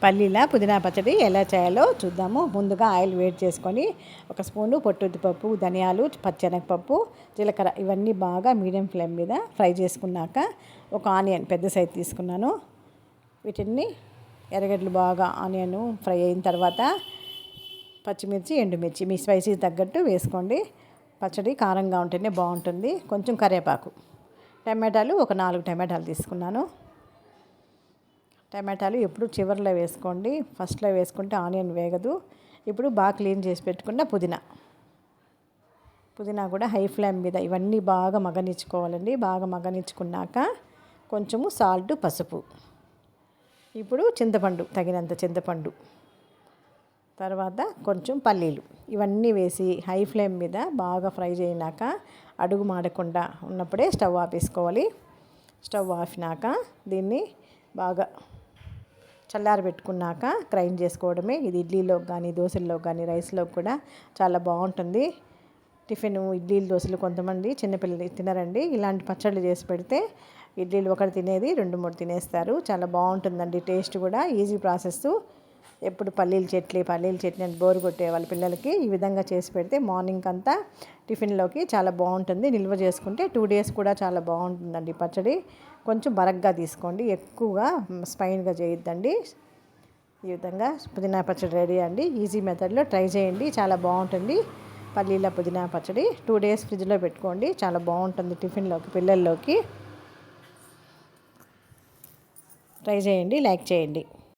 పల్లీల పుదీనా పచ్చడి ఎలా చేయాలో చూద్దాము. ముందుగా ఆయిల్ వేడి చేసుకొని 1 స్పూను పొట్టుద్దిపప్పు, ధనియాలు, పచ్చెనగపప్పు, జీలకర్ర ఇవన్నీ బాగా మీడియం ఫ్లేమ్ మీద ఫ్రై చేసుకున్నాక ఒక ఆనియన్ పెద్ద సైజు తీసుకున్నాను. వీటిని ఎర్రగడ్డలు బాగా ఆనియన్ ఫ్రై అయిన తర్వాత పచ్చిమిర్చి, ఎండుమిర్చి మీ స్పైసీ తగ్గట్టు వేసుకోండి. పచ్చడి కారంగా ఉంటేనే బాగుంటుంది. కొంచెం కరివేపాకు, టమాటాలు ఒక 4 టమాటాలు తీసుకున్నాను. టమాటాలు ఎప్పుడు చివరిలో వేసుకోండి, ఫస్ట్లో వేసుకుంటే ఆనియన్ వేగదు. ఇప్పుడు బాగా క్లీన్ చేసి పెట్టుకున్న పుదీనా కూడా హై ఫ్లేమ్ మీద ఇవన్నీ బాగా మగ్గనిచ్చుకోవాలండి. బాగా మగ్గనిచ్చుకున్నాక కొంచెము సాల్ట్, పసుపు, ఇప్పుడు చింతపండు తగినంత చింతపండు, తర్వాత కొంచెం పల్లీలు ఇవన్నీ వేసి హై ఫ్లేమ్ మీద బాగా ఫ్రై చేయినాక అడుగు మాడకుండా ఉన్నప్పుడే స్టవ్ ఆపేసుకోవాలి. స్టవ్ ఆపినాక దీన్ని బాగా చల్లారబెట్టుకున్నాక గ్రైండ్ చేసుకోవడమే. ఇది ఇడ్లీలోకి కానీ, దోశల్లోకి కానీ, రైస్లోకి కూడా చాలా బాగుంటుంది. టిఫిన్ ఇడ్లీలు, దోశలు కొంతమంది చిన్నపిల్లలు తినరండి. ఇలాంటి పచ్చళ్ళు చేసి పెడితే ఇడ్లీలు ఒకటి తినేది 2-3 తినేస్తారు. చాలా బాగుంటుందండి. టేస్ట్ కూడా ఈజీ ప్రాసెస్. ఎప్పుడు పల్లీల చట్నీ అని బోరు కొట్టే వాళ్ళ పిల్లలకి ఈ విధంగా చేసి పెడితే మార్నింగ్ అంతా టిఫిన్లోకి చాలా బాగుంటుంది. నిల్వ చేసుకుంటే 2 డేస్ కూడా చాలా బాగుంటుందండి పచ్చడి. కొంచెం బరగ్గా తీసుకోండి, ఎక్కువగా స్పైన్గా చేయొద్దండి. ఈ విధంగా పుదీనా పచ్చడి రెడీ అండి. ఈజీ మెథడ్లో ట్రై చేయండి, చాలా బాగుంటుంది. పల్లీల పుదీనా పచ్చడి 2 డేస్ ఫ్రిడ్జ్లో పెట్టుకోండి, చాలా బాగుంటుంది. టిఫిన్లోకి పిల్లల్లోకి ట్రై చేయండి, లైక్ చేయండి.